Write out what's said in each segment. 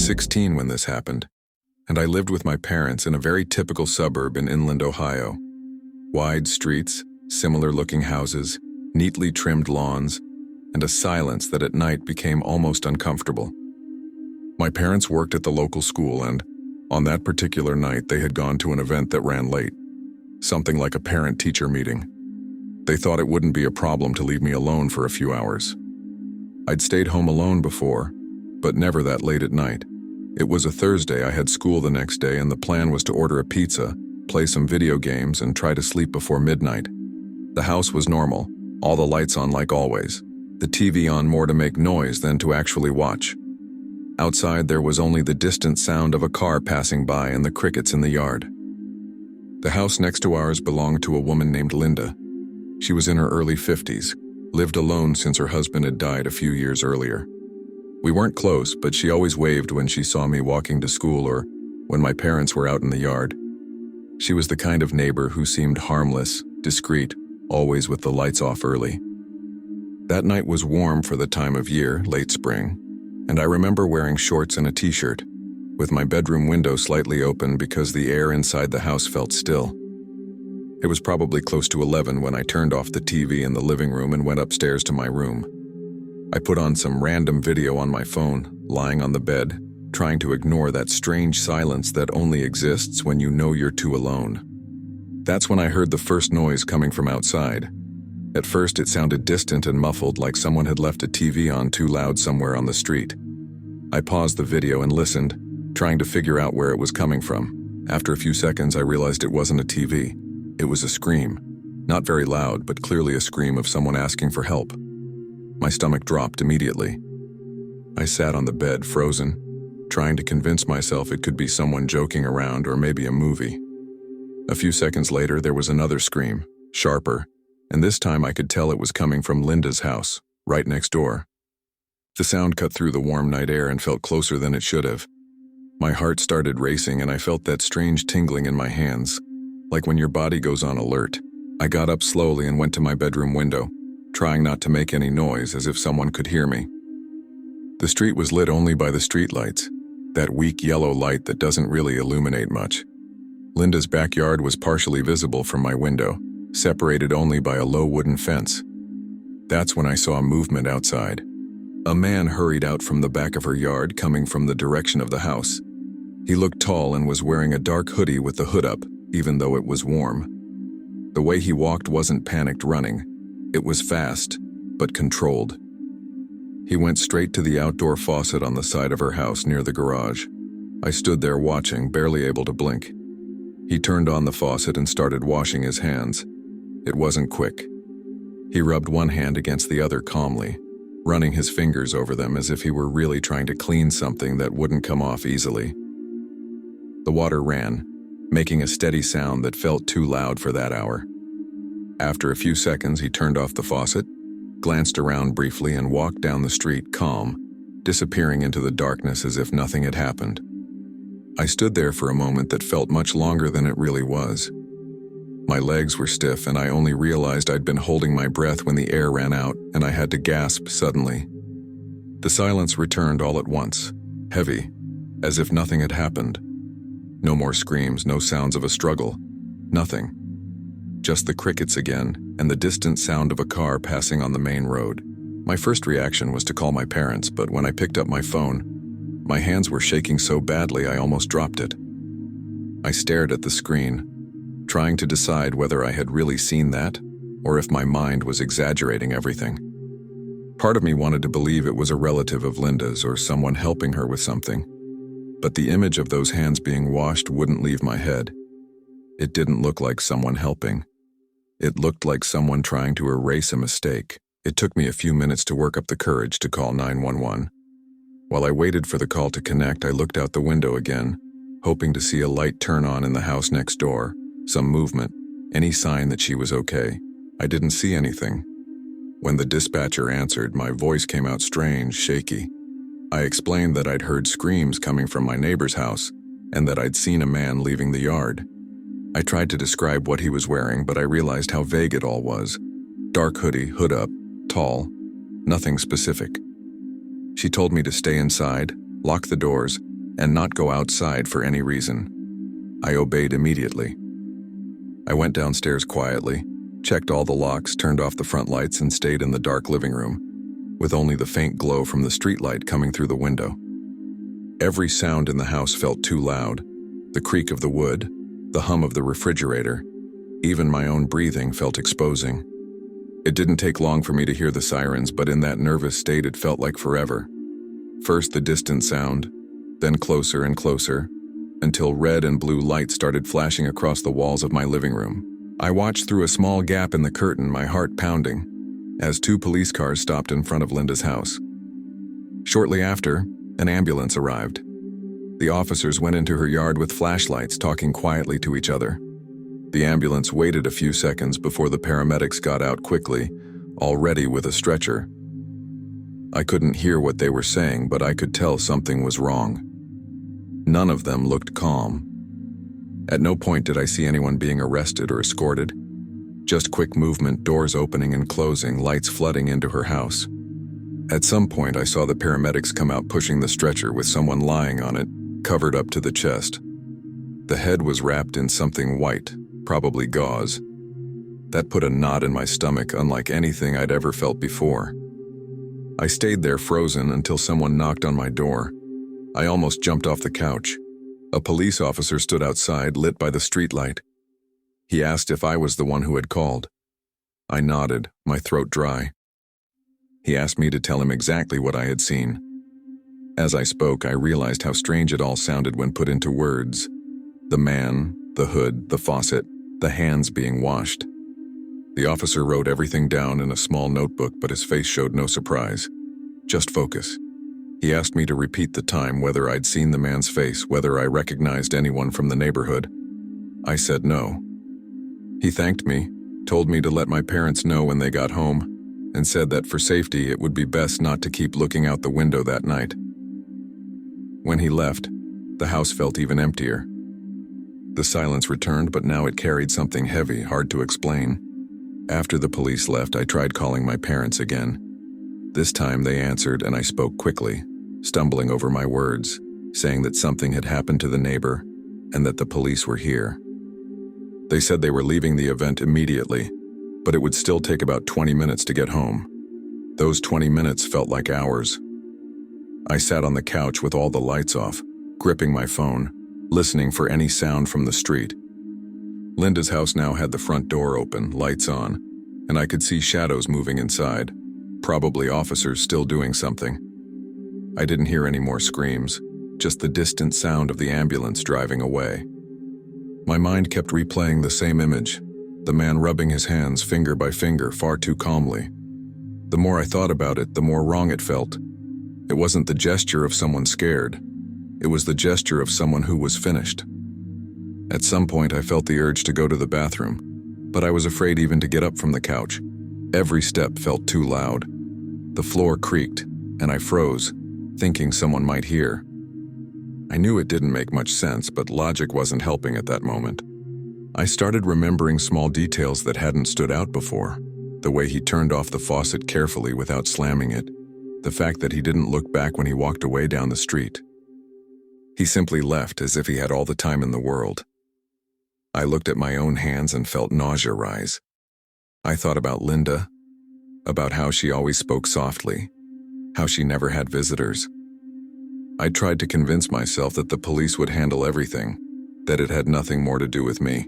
16 when this happened, and I lived with my parents in a very typical suburb in inland Ohio. Wide streets, similar-looking houses, neatly trimmed lawns, and a silence that at night became almost uncomfortable. My parents worked at the local school, and on that particular night they had gone to an event that ran late, something like a parent-teacher meeting. They thought it wouldn't be a problem to leave me alone for a few hours. I'd stayed home alone before, but never that late at night. It was a Thursday, I had school the next day, and the plan was to order a pizza, play some video games, and try to sleep before midnight. The house was normal, all the lights on like always, the TV on more to make noise than to actually watch. Outside there was only the distant sound of a car passing by and the crickets in the yard. The house next to ours belonged to a woman named Linda. She was in her early 50s, lived alone since her husband had died a few years earlier. We weren't close, but she always waved when she saw me walking to school or when my parents were out in the yard. She was the kind of neighbor who seemed harmless, discreet, always with the lights off early. That night was warm for the time of year, late spring, and I remember wearing shorts and a t-shirt, with my bedroom window slightly open because the air inside the house felt still. It was probably close to 11 when I turned off the TV in the living room and went upstairs to my room. I put on some random video on my phone, lying on the bed, trying to ignore that strange silence that only exists when you know you're too alone. That's when I heard the first noise coming from outside. At first it sounded distant and muffled, like someone had left a TV on too loud somewhere on the street. I paused the video and listened, trying to figure out where it was coming from. After a few seconds I realized it wasn't a TV. It was a scream. Not very loud, but clearly a scream of someone asking for help. My stomach dropped immediately. I sat on the bed, frozen, trying to convince myself it could be someone joking around or maybe a movie. A few seconds later, there was another scream, sharper, and this time I could tell it was coming from Linda's house, right next door. The sound cut through the warm night air and felt closer than it should have. My heart started racing and I felt that strange tingling in my hands, like when your body goes on alert. I got up slowly and went to my bedroom window, trying not to make any noise as if someone could hear me. The street was lit only by the streetlights, that weak yellow light that doesn't really illuminate much. Linda's backyard was partially visible from my window, separated only by a low wooden fence. That's when I saw movement outside. A man hurried out from the back of her yard, coming from the direction of the house. He looked tall and was wearing a dark hoodie with the hood up, even though it was warm. The way he walked wasn't panicked running. It was fast, but controlled. He went straight to the outdoor faucet on the side of her house near the garage. I stood there watching, barely able to blink. He turned on the faucet and started washing his hands. It wasn't quick. He rubbed one hand against the other calmly, running his fingers over them as if he were really trying to clean something that wouldn't come off easily. The water ran, making a steady sound that felt too loud for that hour. After a few seconds, he turned off the faucet, glanced around briefly, and walked down the street, calm, disappearing into the darkness as if nothing had happened. I stood there for a moment that felt much longer than it really was. My legs were stiff, and I only realized I'd been holding my breath when the air ran out, and I had to gasp suddenly. The silence returned all at once, heavy, as if nothing had happened. No more screams, no sounds of a struggle, nothing. Just the crickets again, and the distant sound of a car passing on the main road. My first reaction was to call my parents, but when I picked up my phone, my hands were shaking so badly I almost dropped it. I stared at the screen, trying to decide whether I had really seen that, or if my mind was exaggerating everything. Part of me wanted to believe it was a relative of Linda's or someone helping her with something, but the image of those hands being washed wouldn't leave my head. It didn't look like someone helping. It looked like someone trying to erase a mistake. It took me a few minutes to work up the courage to call 911. While I waited for the call to connect, I looked out the window again, hoping to see a light turn on in the house next door, some movement, any sign that she was okay. I didn't see anything. When the dispatcher answered, my voice came out strange, shaky. I explained that I'd heard screams coming from my neighbor's house and that I'd seen a man leaving the yard. I tried to describe what he was wearing, but I realized how vague it all was. Dark hoodie, hood up, tall, nothing specific. She told me to stay inside, lock the doors, and not go outside for any reason. I obeyed immediately. I went downstairs quietly, checked all the locks, turned off the front lights, and stayed in the dark living room, with only the faint glow from the streetlight coming through the window. Every sound in the house felt too loud. The creak of the wood, the hum of the refrigerator, even my own breathing felt exposing. It didn't take long for me to hear the sirens, but in that nervous state it felt like forever. First the distant sound, then closer and closer, until red and blue lights started flashing across the walls of my living room. I watched through a small gap in the curtain, my heart pounding, as 2 police cars stopped in front of Linda's house. Shortly after, an ambulance arrived. The officers went into her yard with flashlights, talking quietly to each other. The ambulance waited a few seconds before the paramedics got out quickly, already with a stretcher. I couldn't hear what they were saying, but I could tell something was wrong. None of them looked calm. At no point did I see anyone being arrested or escorted. Just quick movement, doors opening and closing, lights flooding into her house. At some point I saw the paramedics come out pushing the stretcher with someone lying on it, covered up to the chest. The head was wrapped in something white, probably gauze. That put a knot in my stomach, unlike anything I'd ever felt before. I stayed there frozen until someone knocked on my door. I almost jumped off the couch. A police officer stood outside, lit by the streetlight. He asked if I was the one who had called. I nodded, my throat dry. He asked me to tell him exactly what I had seen. As I spoke, I realized how strange it all sounded when put into words. The man, the hood, the faucet, the hands being washed. The officer wrote everything down in a small notebook, but his face showed no surprise. Just focus. He asked me to repeat the time, whether I'd seen the man's face, whether I recognized anyone from the neighborhood. I said no. He thanked me, told me to let my parents know when they got home, and said that for safety it would be best not to keep looking out the window that night. When he left, the house felt even emptier. The silence returned, but now it carried something heavy, hard to explain. After the police left, I tried calling my parents again. This time they answered, and I spoke quickly, stumbling over my words, saying that something had happened to the neighbor and that the police were here. They said they were leaving the event immediately, but it would still take about 20 minutes to get home. Those 20 minutes felt like hours. I sat on the couch with all the lights off, gripping my phone, listening for any sound from the street. Linda's house now had the front door open, lights on, and I could see shadows moving inside, probably officers still doing something. I didn't hear any more screams, just the distant sound of the ambulance driving away. My mind kept replaying the same image, the man rubbing his hands finger by finger far too calmly. The more I thought about it, the more wrong it felt. It wasn't the gesture of someone scared. It was the gesture of someone who was finished. At some point, I felt the urge to go to the bathroom, but I was afraid even to get up from the couch. Every step felt too loud. The floor creaked, and I froze, thinking someone might hear. I knew it didn't make much sense, but logic wasn't helping at that moment. I started remembering small details that hadn't stood out before. The way he turned off the faucet carefully without slamming it. The fact that he didn't look back when he walked away down the street. He simply left as if he had all the time in the world. I looked at my own hands and felt nausea rise. I thought about Linda, about how she always spoke softly, how she never had visitors. I tried to convince myself that the police would handle everything, that it had nothing more to do with me.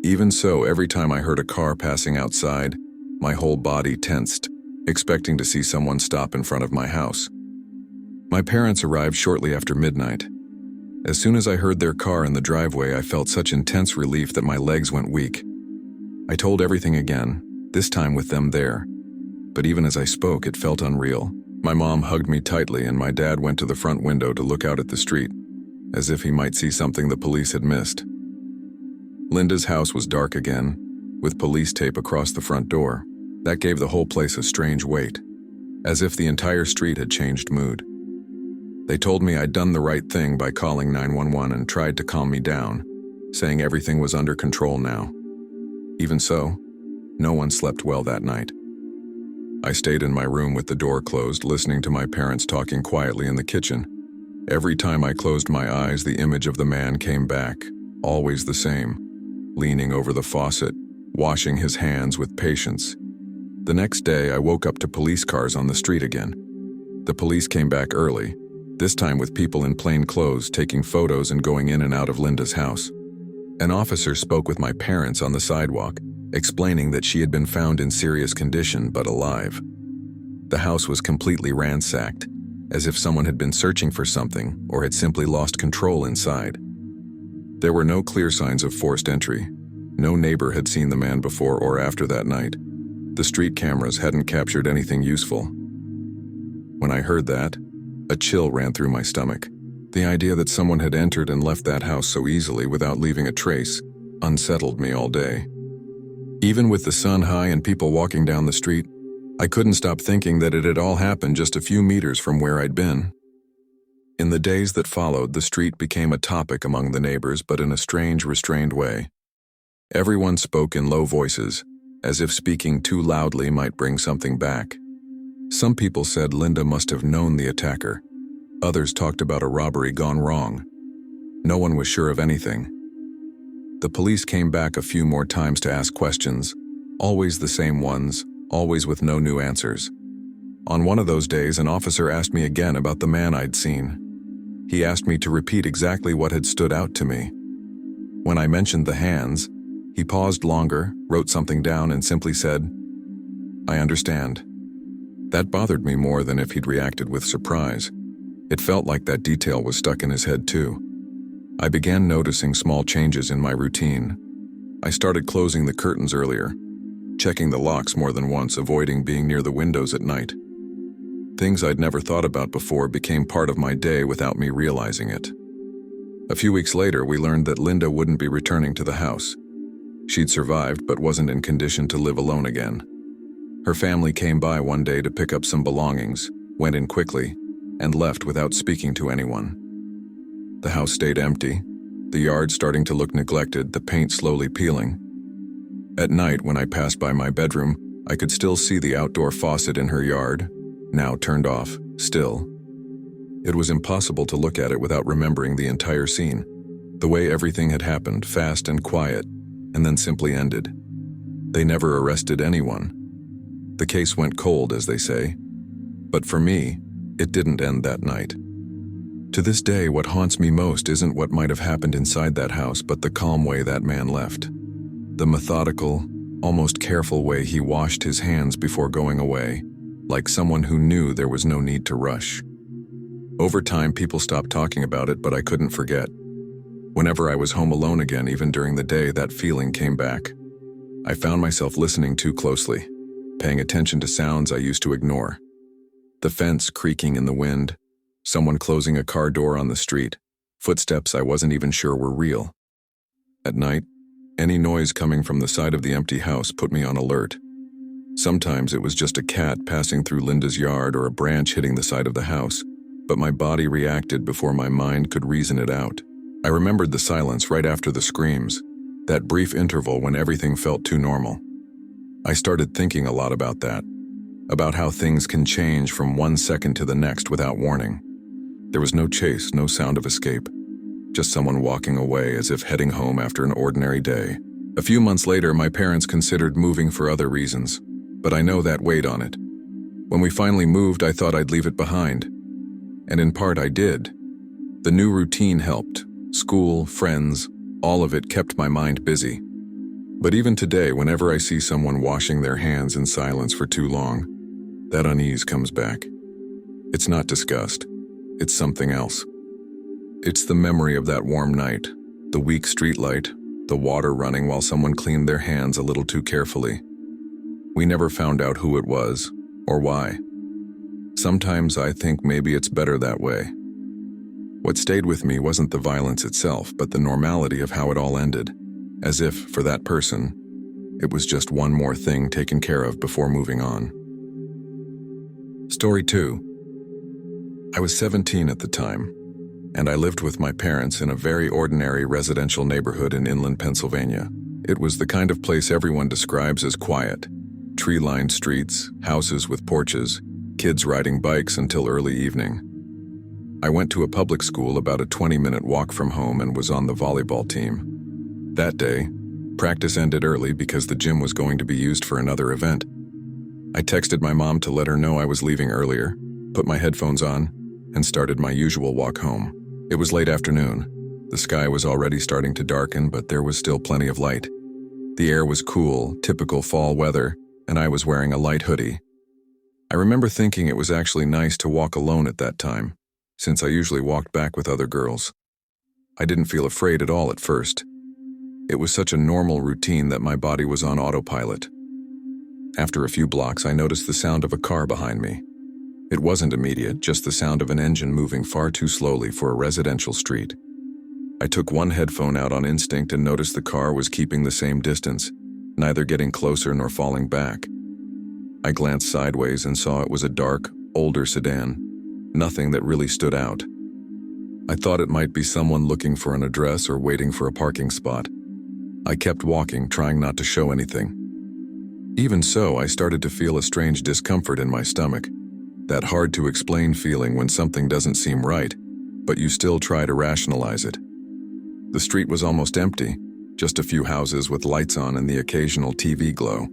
Even so, every time I heard a car passing outside, my whole body tensed, expecting to see someone stop in front of my house. My parents arrived shortly after midnight. As soon as I heard their car in the driveway, I felt such intense relief that my legs went weak. I told everything again, this time with them there. But even as I spoke, it felt unreal. My mom hugged me tightly, and my dad went to the front window to look out at the street, as if he might see something the police had missed. Linda's house was dark again, with police tape across the front door. That gave the whole place a strange weight, as if the entire street had changed mood. They told me I'd done the right thing by calling 911 and tried to calm me down, saying everything was under control now. Even so, no one slept well that night. I stayed in my room with the door closed, listening to my parents talking quietly in the kitchen. Every time I closed my eyes, the image of the man came back, always the same, leaning over the faucet, washing his hands with patience. The next day, I woke up to police cars on the street again. The police came back early, this time with people in plain clothes taking photos and going in and out of Linda's house. An officer spoke with my parents on the sidewalk, explaining that she had been found in serious condition but alive. The house was completely ransacked, as if someone had been searching for something or had simply lost control inside. There were no clear signs of forced entry. No neighbor had seen the man before or after that night. The street cameras hadn't captured anything useful. When I heard that, a chill ran through my stomach. The idea that someone had entered and left that house so easily without leaving a trace unsettled me all day. Even with the sun high and people walking down the street, I couldn't stop thinking that it had all happened just a few meters from where I'd been. In the days that followed, the street became a topic among the neighbors, but in a strange, restrained way. Everyone spoke in low voices, as if speaking too loudly might bring something back. Some people said Linda must have known the attacker. Others talked about a robbery gone wrong. No one was sure of anything. The police came back a few more times to ask questions, always the same ones, always with no new answers. On one of those days, an officer asked me again about the man I'd seen. He asked me to repeat exactly what had stood out to me. When I mentioned the hands, he paused longer, wrote something down, and simply said, "I understand." That bothered me more than if he'd reacted with surprise. It felt like that detail was stuck in his head too. I began noticing small changes in my routine. I started closing the curtains earlier, checking the locks more than once, avoiding being near the windows at night. Things I'd never thought about before became part of my day without me realizing it. A few weeks later, we learned that Linda wouldn't be returning to the house. She'd survived but wasn't in condition to live alone again. Her family came by one day to pick up some belongings, went in quickly, and left without speaking to anyone. The house stayed empty, the yard starting to look neglected, the paint slowly peeling. At night, when I passed by my bedroom, I could still see the outdoor faucet in her yard, now turned off, still. It was impossible to look at it without remembering the entire scene, the way everything had happened, fast and quiet, and then simply ended. They never arrested anyone. The case went cold, as they say. But for me, it didn't end that night. To this day, what haunts me most isn't what might have happened inside that house, but the calm way that man left. The methodical, almost careful way he washed his hands before going away, like someone who knew there was no need to rush. Over time, people stopped talking about it, but I couldn't forget. Whenever I was home alone again, even during the day, that feeling came back. I found myself listening too closely, paying attention to sounds I used to ignore. The fence creaking in the wind, someone closing a car door on the street, footsteps I wasn't even sure were real. At night, any noise coming from the side of the empty house put me on alert. Sometimes it was just a cat passing through Linda's yard or a branch hitting the side of the house, but my body reacted before my mind could reason it out. I remembered the silence right after the screams, that brief interval when everything felt too normal. I started thinking a lot about that, about how things can change from one second to the next without warning. There was no chase, no sound of escape. Just someone walking away as if heading home after an ordinary day. A few months later, my parents considered moving for other reasons, but I know that weighed on it. When we finally moved, I thought I'd leave it behind. And in part, I did. The new routine helped. School, friends, all of it kept my mind busy. But even today, whenever I see someone washing their hands in silence for too long, that unease comes back. It's not disgust. It's something else. It's the memory of that warm night, the weak streetlight, the water running while someone cleaned their hands a little too carefully. We never found out who it was or why. Sometimes I think maybe it's better that way. What stayed with me wasn't the violence itself, but the normality of how it all ended, as if, for that person, it was just one more thing taken care of before moving on. Story 2. I was 17 at the time, and I lived with my parents in a very ordinary residential neighborhood in inland Pennsylvania. It was the kind of place everyone describes as quiet. Tree-lined streets, houses with porches, kids riding bikes until early evening. I went to a public school about a 20-minute walk from home and was on the volleyball team. That day, practice ended early because the gym was going to be used for another event. I texted my mom to let her know I was leaving earlier, put my headphones on, and started my usual walk home. It was late afternoon. The sky was already starting to darken, but there was still plenty of light. The air was cool, typical fall weather, and I was wearing a light hoodie. I remember thinking it was actually nice to walk alone at that time, since I usually walked back with other girls. I didn't feel afraid at all at first. It was such a normal routine that my body was on autopilot. After a few blocks, I noticed the sound of a car behind me. It wasn't immediate, just the sound of an engine moving far too slowly for a residential street. I took one headphone out on instinct and noticed the car was keeping the same distance, neither getting closer nor falling back. I glanced sideways and saw it was a dark, older sedan, nothing that really stood out. I thought it might be someone looking for an address or waiting for a parking spot. I kept walking, trying not to show anything. Even so, I started to feel a strange discomfort in my stomach, that hard-to-explain feeling when something doesn't seem right, but you still try to rationalize it. The street was almost empty, just a few houses with lights on and the occasional TV glow.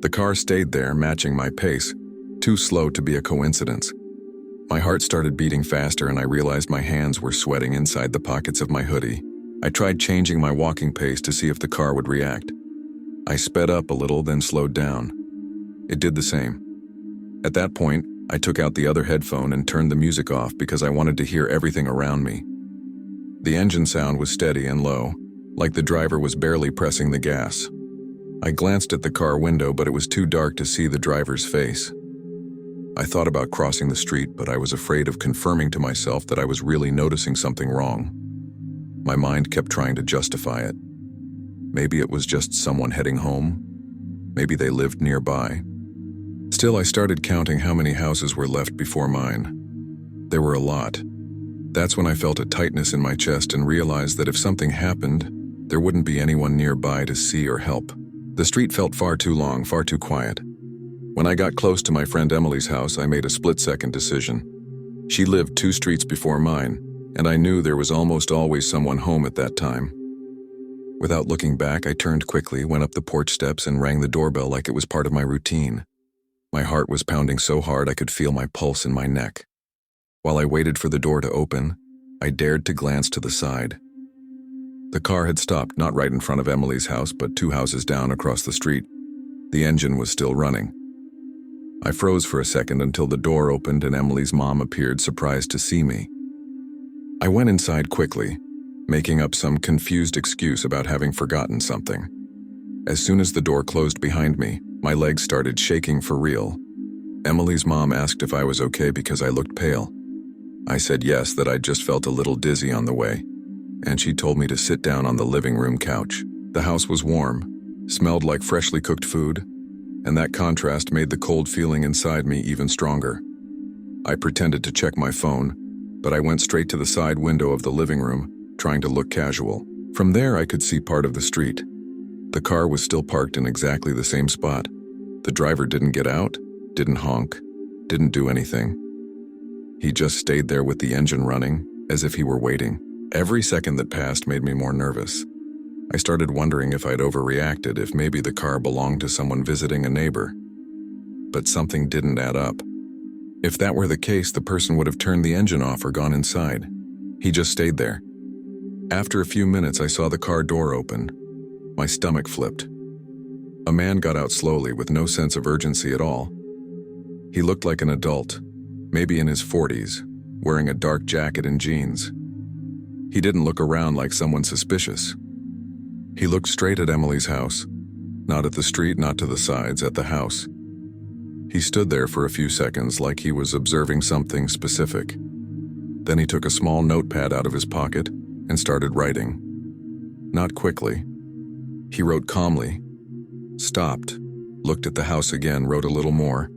The car stayed there, matching my pace, too slow to be a coincidence. My heart started beating faster and I realized my hands were sweating inside the pockets of my hoodie. I tried changing my walking pace to see if the car would react. I sped up a little, then slowed down. It did the same. At that point, I took out the other headphone and turned the music off because I wanted to hear everything around me. The engine sound was steady and low, like the driver was barely pressing the gas. I glanced at the car window, but it was too dark to see the driver's face. I thought about crossing the street, but I was afraid of confirming to myself that I was really noticing something wrong. My mind kept trying to justify it. Maybe it was just someone heading home. Maybe they lived nearby. Still, I started counting how many houses were left before mine. There were a lot. That's when I felt a tightness in my chest and realized that if something happened, there wouldn't be anyone nearby to see or help. The street felt far too long, far too quiet. When I got close to my friend Emily's house, I made a split-second decision. She lived 2 streets before mine, and I knew there was almost always someone home at that time. Without looking back, I turned quickly, went up the porch steps, and rang the doorbell like it was part of my routine. My heart was pounding so hard I could feel my pulse in my neck. While I waited for the door to open, I dared to glance to the side. The car had stopped, not right in front of Emily's house, but 2 houses down across the street. The engine was still running. I froze for a second until the door opened and Emily's mom appeared, surprised to see me. I went inside quickly, making up some confused excuse about having forgotten something. As soon as the door closed behind me, my legs started shaking for real. Emily's mom asked if I was okay because I looked pale. I said yes, that I just felt a little dizzy on the way, and she told me to sit down on the living room couch. The house was warm, smelled like freshly cooked food, and that contrast made the cold feeling inside me even stronger. I pretended to check my phone, but I went straight to the side window of the living room, trying to look casual. From there, I could see part of the street. The car was still parked in exactly the same spot. The driver didn't get out, didn't honk, didn't do anything. He just stayed there with the engine running, as if he were waiting. Every second that passed made me more nervous. I started wondering if I'd overreacted, if maybe the car belonged to someone visiting a neighbor. But something didn't add up. If that were the case, the person would have turned the engine off or gone inside. He just stayed there. After a few minutes, I saw the car door open. My stomach flipped. A man got out slowly with no sense of urgency at all. He looked like an adult, maybe in his 40s, wearing a dark jacket and jeans. He didn't look around like someone suspicious. He looked straight at Emily's house, not at the street, not to the sides, at the house. He stood there for a few seconds like he was observing something specific. Then he took a small notepad out of his pocket and started writing. Not quickly. He wrote calmly, stopped, looked at the house again, wrote a little more.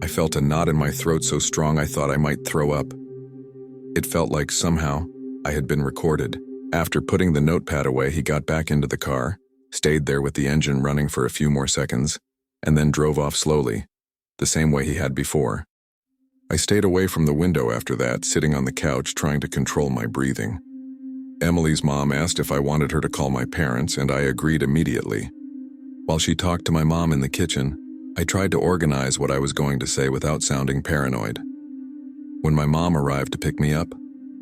I felt a knot in my throat so strong I thought I might throw up. It felt like somehow I had been recorded. After putting the notepad away, he got back into the car, stayed there with the engine running for a few more seconds, and then drove off slowly, the same way he had before. I stayed away from the window after that, sitting on the couch trying to control my breathing. Emily's mom asked if I wanted her to call my parents, and I agreed immediately. While she talked to my mom in the kitchen, I tried to organize what I was going to say without sounding paranoid. When my mom arrived to pick me up,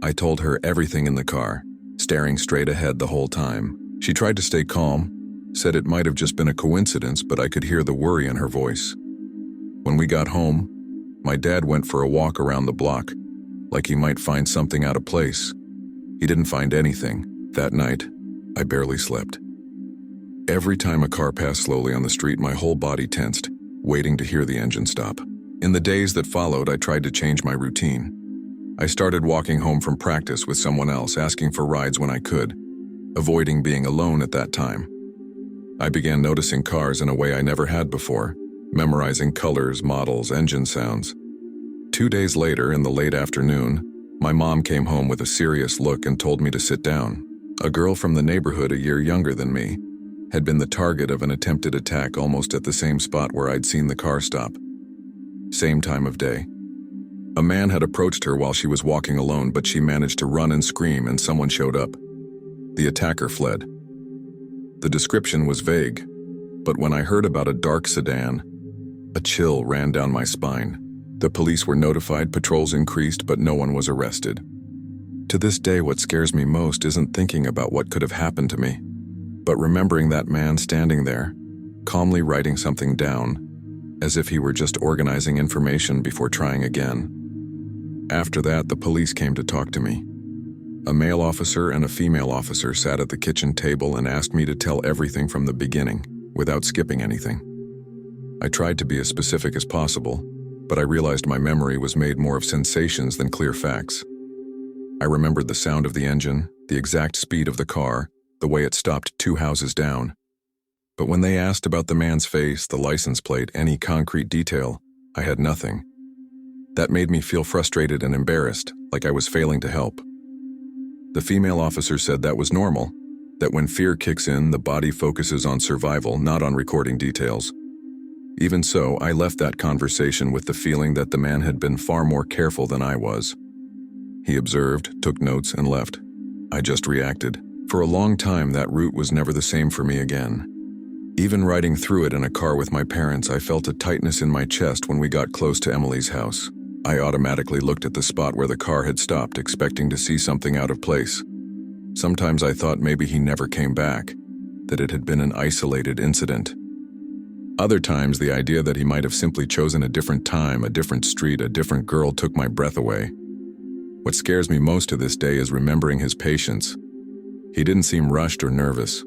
I told her everything in the car, staring straight ahead the whole time. She tried to stay calm, said it might have just been a coincidence, but I could hear the worry in her voice. When we got home, my dad went for a walk around the block, like he might find something out of place. He didn't find anything. That night, I barely slept. Every time a car passed slowly on the street, my whole body tensed, waiting to hear the engine stop. In the days that followed, I tried to change my routine. I started walking home from practice with someone else, asking for rides when I could, avoiding being alone at that time. I began noticing cars in a way I never had before, memorizing colors, models, engine sounds. 2 days later, in the late afternoon, my mom came home with a serious look and told me to sit down. A girl from the neighborhood, a year younger than me, had been the target of an attempted attack almost at the same spot where I'd seen the car stop. Same time of day. A man had approached her while she was walking alone, but she managed to run and scream, and someone showed up. The attacker fled. The description was vague, but when I heard about a dark sedan, a chill ran down my spine. The police were notified, patrols increased, but no one was arrested. To this day, what scares me most isn't thinking about what could have happened to me, but remembering that man standing there, calmly writing something down, as if he were just organizing information before trying again. After that, the police came to talk to me. A male officer and a female officer sat at the kitchen table and asked me to tell everything from the beginning, without skipping anything. I tried to be as specific as possible, but I realized my memory was made more of sensations than clear facts. I remembered the sound of the engine, the exact speed of the car, the way it stopped 2 houses down. But when they asked about the man's face, the license plate, any concrete detail, I had nothing. That made me feel frustrated and embarrassed, like I was failing to help. The female officer said that was normal, that when fear kicks in, the body focuses on survival, not on recording details. Even so, I left that conversation with the feeling that the man had been far more careful than I was. He observed, took notes, and left. I just reacted. For a long time, that route was never the same for me again. Even riding through it in a car with my parents, I felt a tightness in my chest when we got close to Emily's house. I automatically looked at the spot where the car had stopped, expecting to see something out of place. Sometimes I thought maybe he never came back, that it had been an isolated incident. Other times, the idea that he might have simply chosen a different time, a different street, a different girl took my breath away. What scares me most to this day is remembering his patience. He didn't seem rushed or nervous.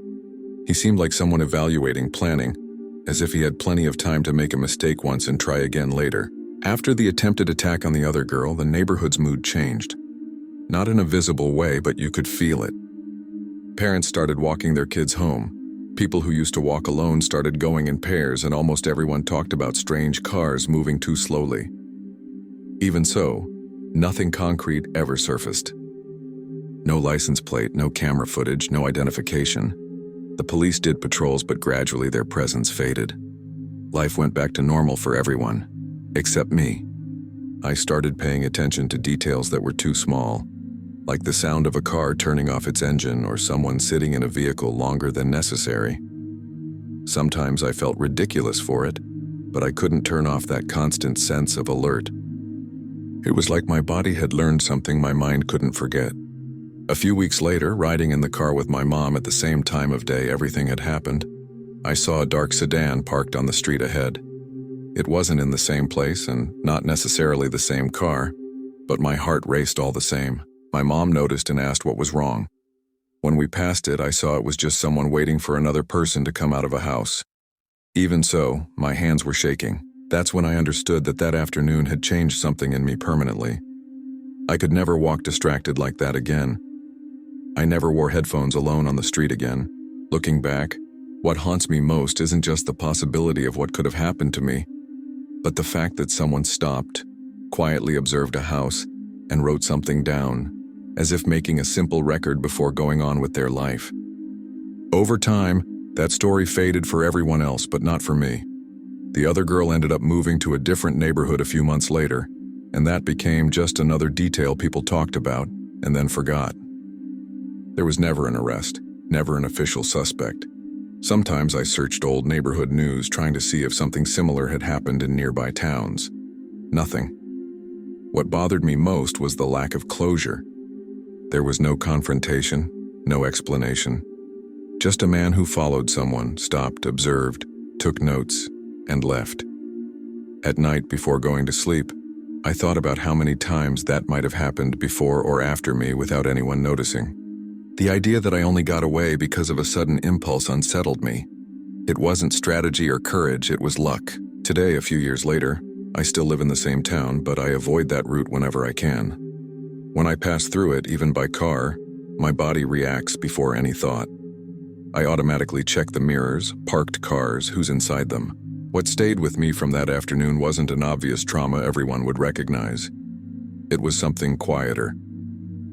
He seemed like someone evaluating, planning, as if he had plenty of time to make a mistake once and try again later. After the attempted attack on the other girl, the neighborhood's mood changed. Not in a visible way, but you could feel it. Parents started walking their kids home. People who used to walk alone started going in pairs, and almost everyone talked about strange cars moving too slowly. Even so, nothing concrete ever surfaced. No license plate, no camera footage, no identification. The police did patrols, but gradually their presence faded. Life went back to normal for everyone, except me. I started paying attention to details that were too small, like the sound of a car turning off its engine or someone sitting in a vehicle longer than necessary. Sometimes I felt ridiculous for it, but I couldn't turn off that constant sense of alert. It was like my body had learned something my mind couldn't forget. A few weeks later, riding in the car with my mom at the same time of day everything had happened, I saw a dark sedan parked on the street ahead. It wasn't in the same place and not necessarily the same car, but my heart raced all the same. My mom noticed and asked what was wrong. When we passed it, I saw it was just someone waiting for another person to come out of a house. Even so, my hands were shaking. That's when I understood that that afternoon had changed something in me permanently. I could never walk distracted like that again. I never wore headphones alone on the street again. Looking back, what haunts me most isn't just the possibility of what could have happened to me, but the fact that someone stopped, quietly observed a house, and wrote something down, as if making a simple record before going on with their life. Over time, that story faded for everyone else, but not for me. The other girl ended up moving to a different neighborhood a few months later, and that became just another detail people talked about and then forgot. There was never an arrest, never an official suspect. Sometimes I searched old neighborhood news trying to see if something similar had happened in nearby towns. Nothing. What bothered me most was the lack of closure. There was no confrontation, no explanation. Just a man who followed someone, stopped, observed, took notes, and left. At night before going to sleep, I thought about how many times that might have happened before or after me without anyone noticing. The idea that I only got away because of a sudden impulse unsettled me. It wasn't strategy or courage, it was luck. Today, a few years later, I still live in the same town, but I avoid that route whenever I can. When I pass through it, even by car, my body reacts before any thought. I automatically check the mirrors, parked cars, who's inside them. What stayed with me from that afternoon wasn't an obvious trauma everyone would recognize. It was something quieter.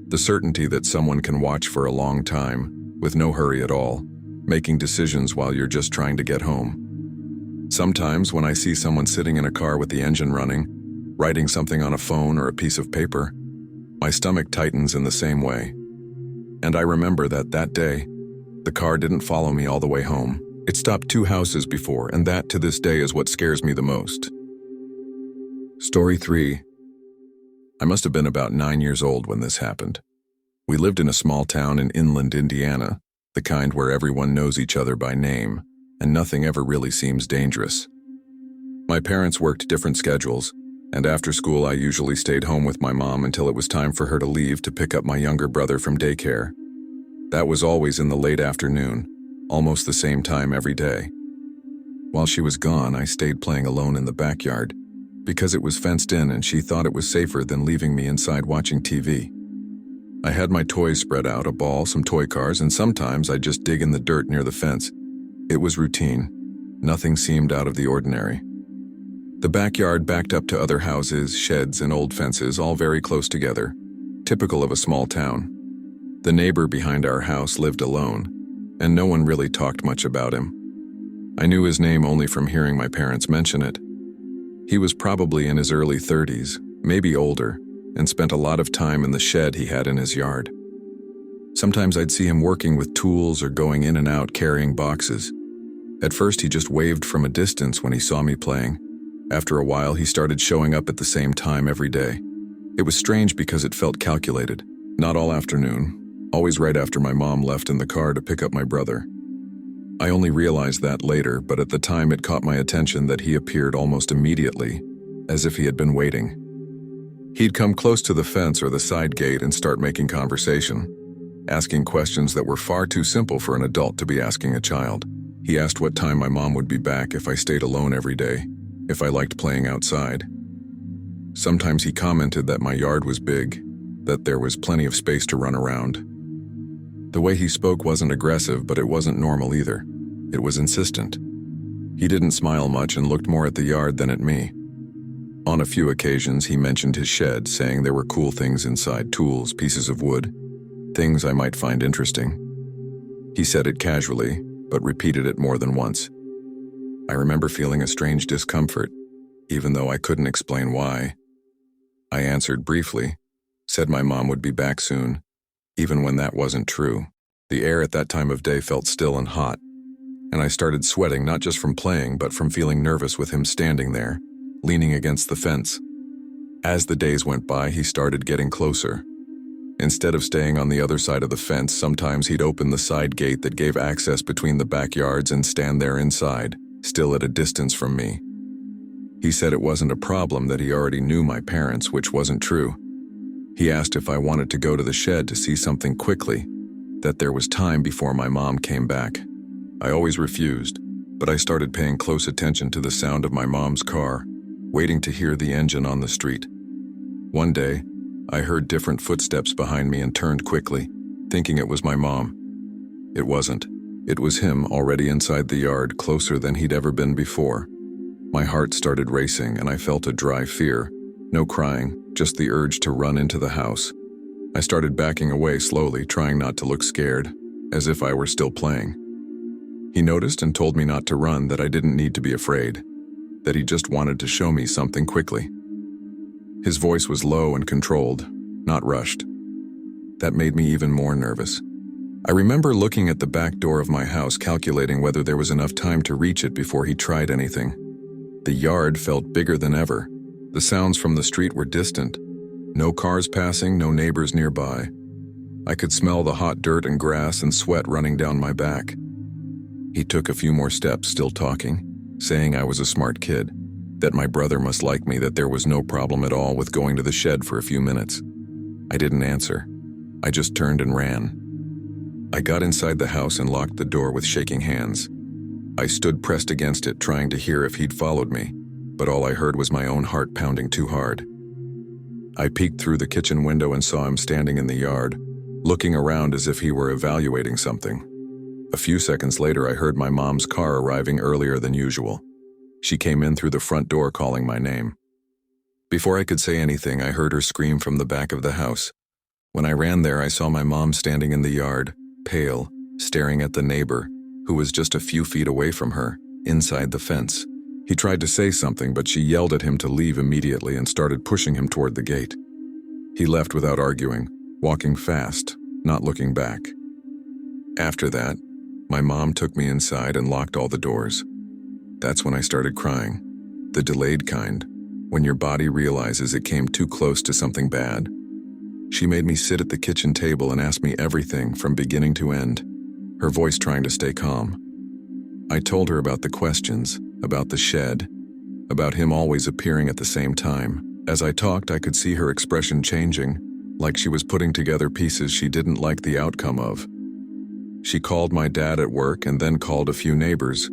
The certainty that someone can watch for a long time, with no hurry at all, making decisions while you're just trying to get home. Sometimes when I see someone sitting in a car with the engine running, writing something on a phone or a piece of paper, my stomach tightens in the same way. And I remember that day, the car didn't follow me all the way home. It stopped 2 houses before, and that to this day is what scares me the most. Story 3. I must have been about 9 years old when this happened. We lived in a small town in inland Indiana, the kind where everyone knows each other by name, and nothing ever really seems dangerous. My parents worked different schedules, and after school I usually stayed home with my mom until it was time for her to leave to pick up my younger brother from daycare. That was always in the late afternoon, almost the same time every day. While she was gone, I stayed playing alone in the backyard, because it was fenced in and she thought it was safer than leaving me inside watching TV. I had my toys spread out, a ball, some toy cars, and sometimes I'd just dig in the dirt near the fence. It was routine. Nothing seemed out of the ordinary. The backyard backed up to other houses, sheds, and old fences, all very close together, typical of a small town. The neighbor behind our house lived alone, and no one really talked much about him. I knew his name only from hearing my parents mention it. He was probably in his early 30s, maybe older, and spent a lot of time in the shed he had in his yard. Sometimes I'd see him working with tools or going in and out carrying boxes. At first he just waved from a distance when he saw me playing. After a while he started showing up at the same time every day. It was strange because it felt calculated. Not all afternoon, always right after my mom left in the car to pick up my brother. I only realized that later, but at the time it caught my attention that he appeared almost immediately, as if he had been waiting. He'd come close to the fence or the side gate and start making conversation, asking questions that were far too simple for an adult to be asking a child. He asked what time my mom would be back, if I stayed alone every day, if I liked playing outside. Sometimes he commented that my yard was big, that there was plenty of space to run around. The way he spoke wasn't aggressive, but it wasn't normal either. It was insistent. He didn't smile much and looked more at the yard than at me. On a few occasions, he mentioned his shed, saying there were cool things inside, tools, pieces of wood, things I might find interesting. He said it casually, but repeated it more than once. I remember feeling a strange discomfort, even though I couldn't explain why. I answered briefly, said my mom would be back soon, even when that wasn't true. The air at that time of day felt still and hot, and I started sweating not just from playing but from feeling nervous with him standing there, leaning against the fence. As the days went by, he started getting closer. Instead of staying on the other side of the fence, sometimes he'd open the side gate that gave access between the backyards and stand there inside, still at a distance from me. He said it wasn't a problem, that he already knew my parents, which wasn't true. He asked if I wanted to go to the shed to see something quickly, that there was time before my mom came back. I always refused, but I started paying close attention to the sound of my mom's car, waiting to hear the engine on the street. One day, I heard different footsteps behind me and turned quickly, thinking it was my mom. It wasn't. It was him, already inside the yard, closer than he'd ever been before. My heart started racing and I felt a dry fear. No crying, just the urge to run into the house. I started backing away slowly, trying not to look scared, as if I were still playing. He noticed and told me not to run, that I didn't need to be afraid, that he just wanted to show me something quickly. His voice was low and controlled, not rushed. That made me even more nervous. I remember looking at the back door of my house, calculating whether there was enough time to reach it before he tried anything. The yard felt bigger than ever. The sounds from the street were distant. No cars passing, no neighbors nearby. I could smell the hot dirt and grass and sweat running down my back. He took a few more steps, still talking, saying I was a smart kid, that my brother must like me, that there was no problem at all with going to the shed for a few minutes. I didn't answer. I just turned and ran. I got inside the house and locked the door with shaking hands. I stood pressed against it, trying to hear if he'd followed me, but all I heard was my own heart pounding too hard. I peeked through the kitchen window and saw him standing in the yard, looking around as if he were evaluating something. A few seconds later, I heard my mom's car arriving earlier than usual. She came in through the front door calling my name. Before I could say anything, I heard her scream from the back of the house. When I ran there, I saw my mom standing in the yard, pale, staring at the neighbor, who was just a few feet away from her, inside the fence. He tried to say something, but she yelled at him to leave immediately and started pushing him toward the gate. He left without arguing, walking fast, not looking back. After that, my mom took me inside and locked all the doors. That's when I started crying, the delayed kind, when your body realizes it came too close to something bad. She made me sit at the kitchen table and asked me everything from beginning to end, her voice trying to stay calm. I told her about the questions, about the shed, about him always appearing at the same time. As I talked, I could see her expression changing, like she was putting together pieces she didn't like the outcome of. She called my dad at work and then called a few neighbors.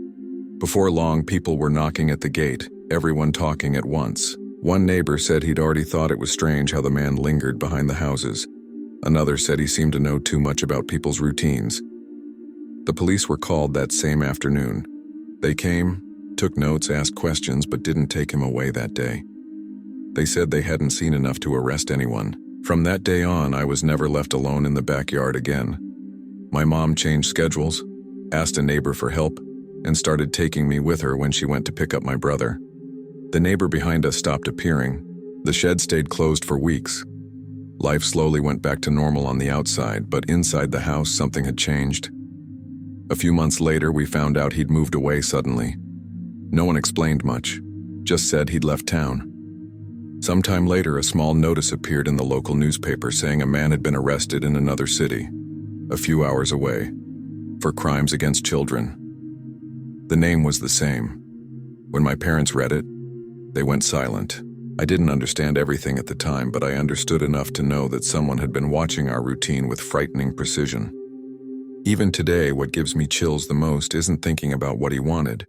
Before long, people were knocking at the gate, everyone talking at once. One neighbor said he'd already thought it was strange how the man lingered behind the houses. Another said he seemed to know too much about people's routines. The police were called that same afternoon. They came, took notes, asked questions, but didn't take him away that day. They said they hadn't seen enough to arrest anyone. From that day on, I was never left alone in the backyard again. My mom changed schedules, asked a neighbor for help, and started taking me with her when she went to pick up my brother. The neighbor behind us stopped appearing. The shed stayed closed for weeks. Life slowly went back to normal on the outside, but inside the house, something had changed. A few months later, we found out he'd moved away suddenly. No one explained much, just said he'd left town. Sometime later, a small notice appeared in the local newspaper saying a man had been arrested in another city, a few hours away, for crimes against children. The name was the same. When my parents read it, they went silent. I didn't understand everything at the time, but I understood enough to know that someone had been watching our routine with frightening precision. Even today, what gives me chills the most isn't thinking about what he wanted,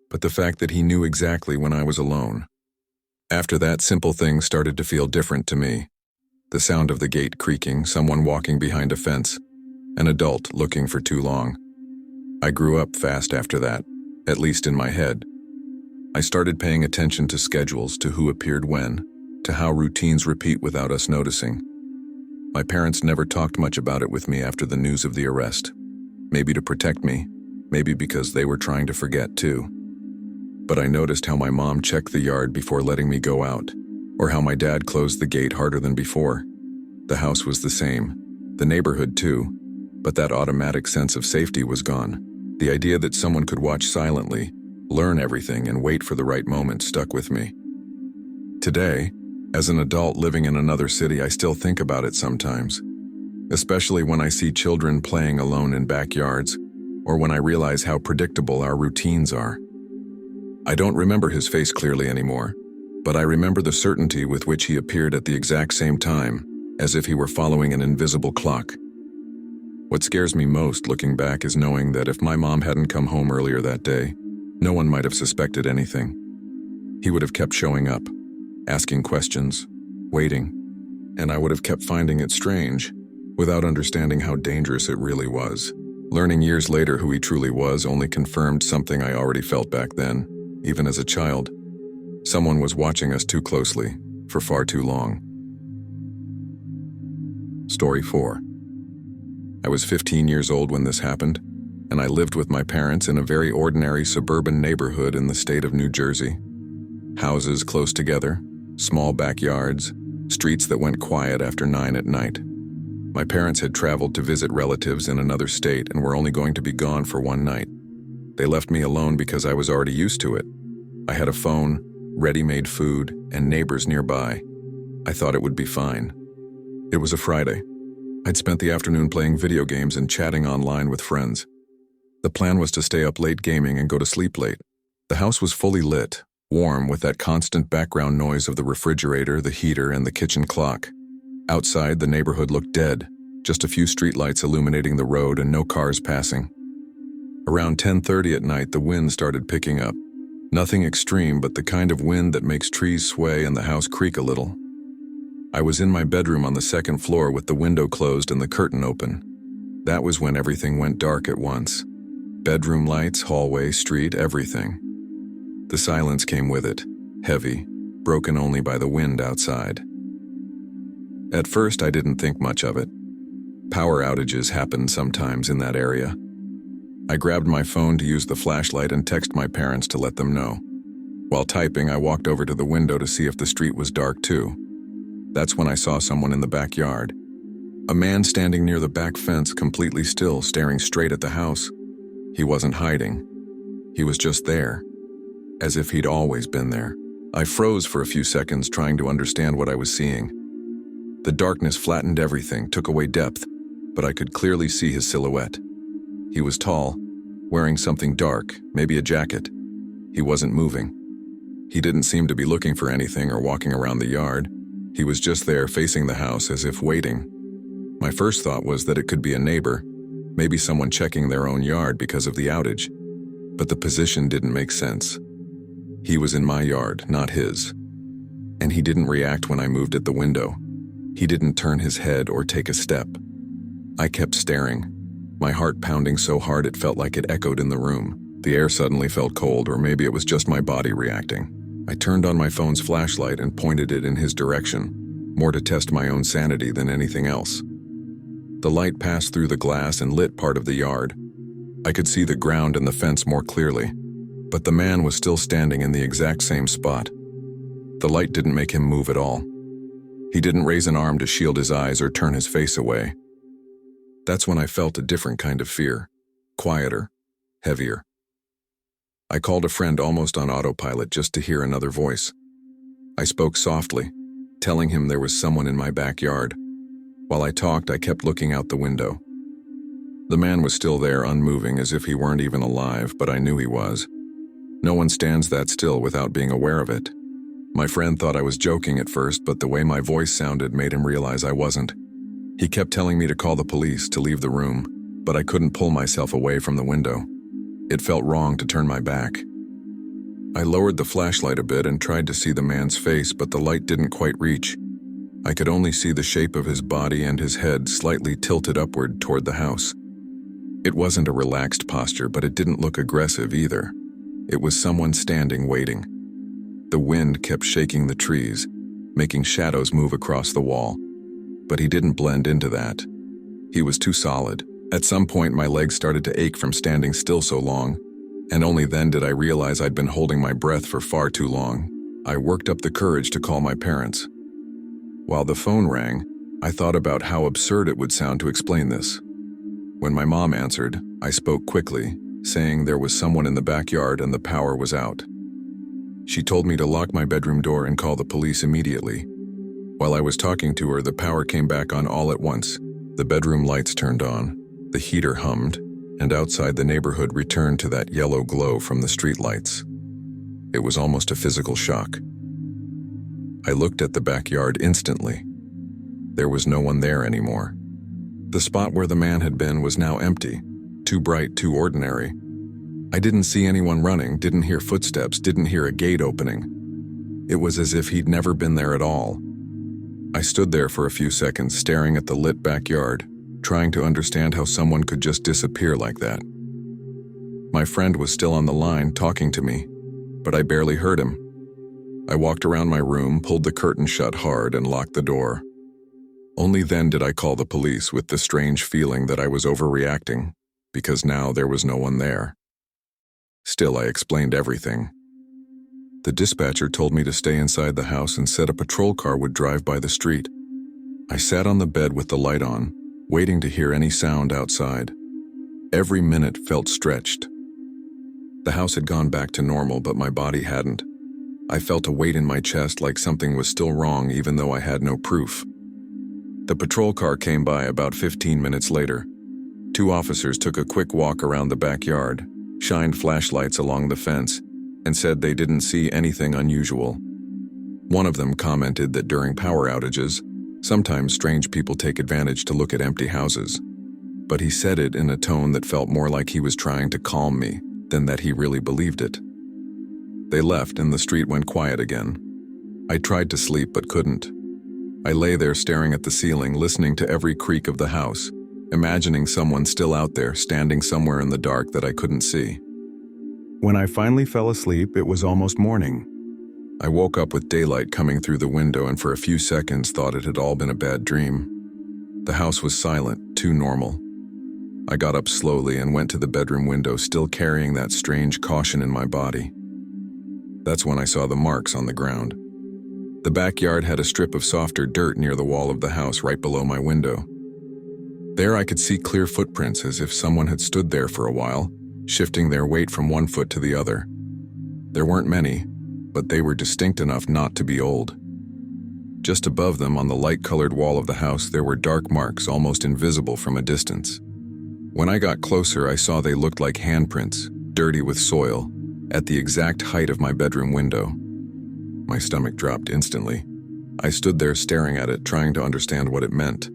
but the fact that he knew exactly when I was alone. After that, simple things started to feel different to me. The sound of the gate creaking, someone walking behind a fence, an adult looking for too long. I grew up fast after that, at least in my head. I started paying attention to schedules, to who appeared when, to how routines repeat without us noticing. My parents never talked much about it with me after the news of the arrest. Maybe to protect me, maybe because they were trying to forget too. But I noticed how my mom checked the yard before letting me go out, or how my dad closed the gate harder than before. The house was the same, the neighborhood too, but that automatic sense of safety was gone. The idea that someone could watch silently, learn everything, and wait for the right moment stuck with me. Today, as an adult living in another city, I still think about it sometimes, especially when I see children playing alone in backyards, or when I realize how predictable our routines are. I don't remember his face clearly anymore, but I remember the certainty with which he appeared at the exact same time, as if he were following an invisible clock. What scares me most looking back is knowing that if my mom hadn't come home earlier that day, no one might have suspected anything. He would have kept showing up, asking questions, waiting, and I would have kept finding it strange, without understanding how dangerous it really was. Learning years later who he truly was only confirmed something I already felt back then, even as a child. Someone was watching us too closely, for far too long. Story 4. I was 15 years old when this happened, and I lived with my parents in a very ordinary suburban neighborhood in the state of New Jersey. Houses close together, small backyards, streets that went quiet after 9 at night. My parents had traveled to visit relatives in another state and were only going to be gone for one night. They left me alone because I was already used to it. I had a phone, ready-made food, and neighbors nearby. I thought it would be fine. It was a Friday. I'd spent the afternoon playing video games and chatting online with friends. The plan was to stay up late gaming and go to sleep late. The house was fully lit, warm with that constant background noise of the refrigerator, the heater, and the kitchen clock. Outside, the neighborhood looked dead, just a few streetlights illuminating the road and no cars passing. Around 10:30 at night, the wind started picking up. Nothing extreme, but the kind of wind that makes trees sway and the house creak a little. I was in my bedroom on the second floor with the window closed and the curtain open. That was when everything went dark at once. Bedroom lights, hallway, street, everything. The silence came with it, heavy, broken only by the wind outside. At first, I didn't think much of it. Power outages happened sometimes in that area. I grabbed my phone to use the flashlight and text my parents to let them know. While typing, I walked over to the window to see if the street was dark too. That's when I saw someone in the backyard. A man standing near the back fence, completely still, staring straight at the house. He wasn't hiding. He was just there, as if he'd always been there. I froze for a few seconds, trying to understand what I was seeing. The darkness flattened everything, took away depth, but I could clearly see his silhouette. He was tall, wearing something dark, maybe a jacket. He wasn't moving. He didn't seem to be looking for anything or walking around the yard. He was just there, facing the house, as if waiting. My first thought was that it could be a neighbor, maybe someone checking their own yard because of the outage. But the position didn't make sense. He was in my yard, not his. And he didn't react when I moved at the window. He didn't turn his head or take a step. I kept staring, my heart pounding so hard it felt like it echoed in the room. The air suddenly felt cold, or maybe it was just my body reacting. I turned on my phone's flashlight and pointed it in his direction, more to test my own sanity than anything else. The light passed through the glass and lit part of the yard. I could see the ground and the fence more clearly, but the man was still standing in the exact same spot. The light didn't make him move at all. He didn't raise an arm to shield his eyes or turn his face away. That's when I felt a different kind of fear, quieter, heavier. I called a friend almost on autopilot just to hear another voice. I spoke softly, telling him there was someone in my backyard. While I talked, I kept looking out the window. The man was still there, unmoving, as if he weren't even alive, but I knew he was. No one stands that still without being aware of it. My friend thought I was joking at first, but the way my voice sounded made him realize I wasn't. He kept telling me to call the police, to leave the room, but I couldn't pull myself away from the window. It felt wrong to turn my back. I lowered the flashlight a bit and tried to see the man's face, but the light didn't quite reach. I could only see the shape of his body and his head slightly tilted upward toward the house. It wasn't a relaxed posture, but it didn't look aggressive either. It was someone standing, waiting. The wind kept shaking the trees, making shadows move across the wall. But he didn't blend into that. He was too solid. At some point, my legs started to ache from standing still so long, and only then did I realize I'd been holding my breath for far too long. I worked up the courage to call my parents. While the phone rang, I thought about how absurd it would sound to explain this. When my mom answered, I spoke quickly, saying there was someone in the backyard and the power was out. She told me to lock my bedroom door and call the police immediately. While I was talking to her, the power came back on all at once. The bedroom lights turned on, the heater hummed, and outside the neighborhood returned to that yellow glow from the street lights. It was almost a physical shock. I looked at the backyard instantly. There was no one there anymore. The spot where the man had been was now empty, too bright, too ordinary. I didn't see anyone running, didn't hear footsteps, didn't hear a gate opening. It was as if he'd never been there at all. I stood there for a few seconds, staring at the lit backyard, trying to understand how someone could just disappear like that. My friend was still on the line, talking to me, but I barely heard him. I walked around my room, pulled the curtain shut hard, and locked the door. Only then did I call the police, with the strange feeling that I was overreacting, because now there was no one there. Still, I explained everything. The dispatcher told me to stay inside the house and said a patrol car would drive by the street. I sat on the bed with the light on, waiting to hear any sound outside. Every minute felt stretched. The house had gone back to normal, but my body hadn't. I felt a weight in my chest like something was still wrong even though I had no proof. The patrol car came by about 15 minutes later. 2 officers took a quick walk around the backyard, shined flashlights along the fence, and said they didn't see anything unusual. One of them commented that during power outages, sometimes strange people take advantage to look at empty houses. But he said it in a tone that felt more like he was trying to calm me than that he really believed it. They left and the street went quiet again. I tried to sleep but couldn't. I lay there staring at the ceiling, listening to every creak of the house, imagining someone still out there, standing somewhere in the dark that I couldn't see. When I finally fell asleep, it was almost morning. I woke up with daylight coming through the window and for a few seconds thought it had all been a bad dream. The house was silent, too normal. I got up slowly and went to the bedroom window, still carrying that strange caution in my body. That's when I saw the marks on the ground. The backyard had a strip of softer dirt near the wall of the house right below my window. There I could see clear footprints as if someone had stood there for a while, shifting their weight from one foot to the other. There weren't many, but they were distinct enough not to be old. Just above them, on the light-colored wall of the house, there were dark marks almost invisible from a distance. When I got closer, I saw they looked like handprints, dirty with soil, at the exact height of my bedroom window. My stomach dropped instantly. I stood there staring at it, trying to understand what it meant.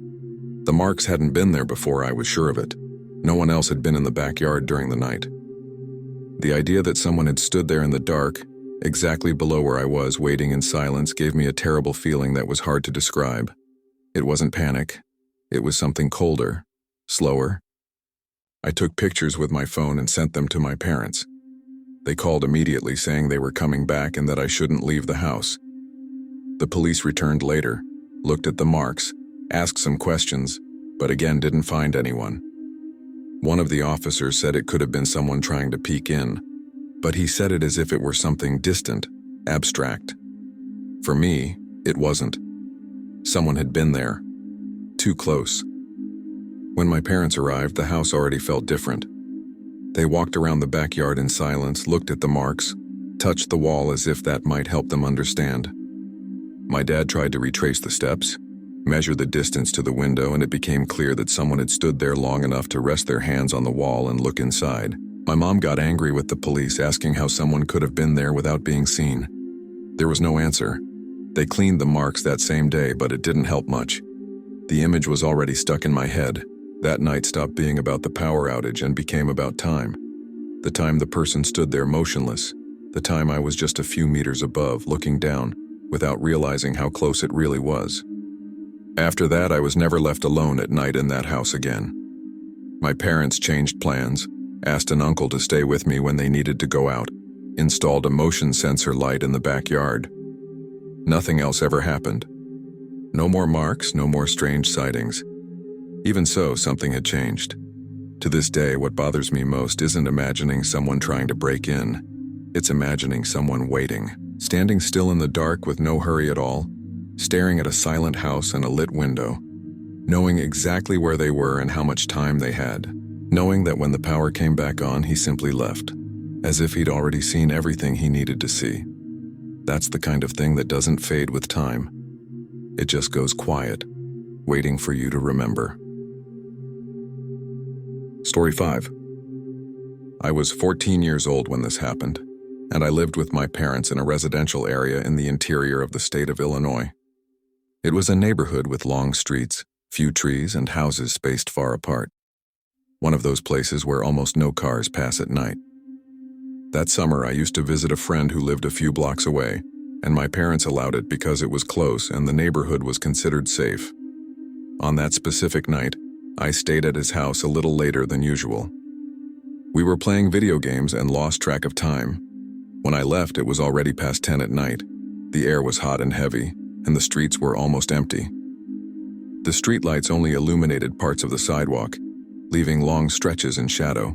The marks hadn't been there before, I was sure of it. No one else had been in the backyard during the night. The idea that someone had stood there in the dark, exactly below where I was, waiting in silence, gave me a terrible feeling that was hard to describe. It wasn't panic. It was something colder, slower. I took pictures with my phone and sent them to my parents. They called immediately saying they were coming back and that I shouldn't leave the house. The police returned later, looked at the marks, asked some questions, but again didn't find anyone. One of the officers said it could have been someone trying to peek in, but he said it as if it were something distant, abstract. For me, it wasn't. Someone had been there. Too close. When my parents arrived, the house already felt different. They walked around the backyard in silence, looked at the marks, touched the wall as if that might help them understand. My dad tried to retrace the steps, measure the distance to the window, and it became clear that someone had stood there long enough to rest their hands on the wall and look inside. My mom got angry with the police, asking how someone could have been there without being seen. There was no answer. They cleaned the marks that same day, but it didn't help much. The image was already stuck in my head. That night stopped being about the power outage and became about time. The time the person stood there motionless. The time I was just a few meters above, looking down, without realizing how close it really was. After that, I was never left alone at night in that house again. My parents changed plans, asked an uncle to stay with me when they needed to go out, installed a motion sensor light in the backyard. Nothing else ever happened. No more marks, no more strange sightings. Even so, something had changed. To this day, what bothers me most isn't imagining someone trying to break in. It's imagining someone waiting, standing still in the dark with no hurry at all, staring at a silent house and a lit window, knowing exactly where they were and how much time they had, knowing that when the power came back on, he simply left, as if he'd already seen everything he needed to see. That's the kind of thing that doesn't fade with time. It just goes quiet, waiting for you to remember. Story 5. I was 14 years old when this happened, and I lived with my parents in a residential area in the interior of the state of Illinois. It was a neighborhood with long streets, few trees, and houses spaced far apart. One of those places where almost no cars pass at night. That summer, I used to visit a friend who lived a few blocks away, and my parents allowed it because it was close and the neighborhood was considered safe. On that specific night, I stayed at his house a little later than usual. We were playing video games and lost track of time. When I left, it was already past 10 at night. The air was hot and heavy, and the streets were almost empty. The streetlights only illuminated parts of the sidewalk, leaving long stretches in shadow.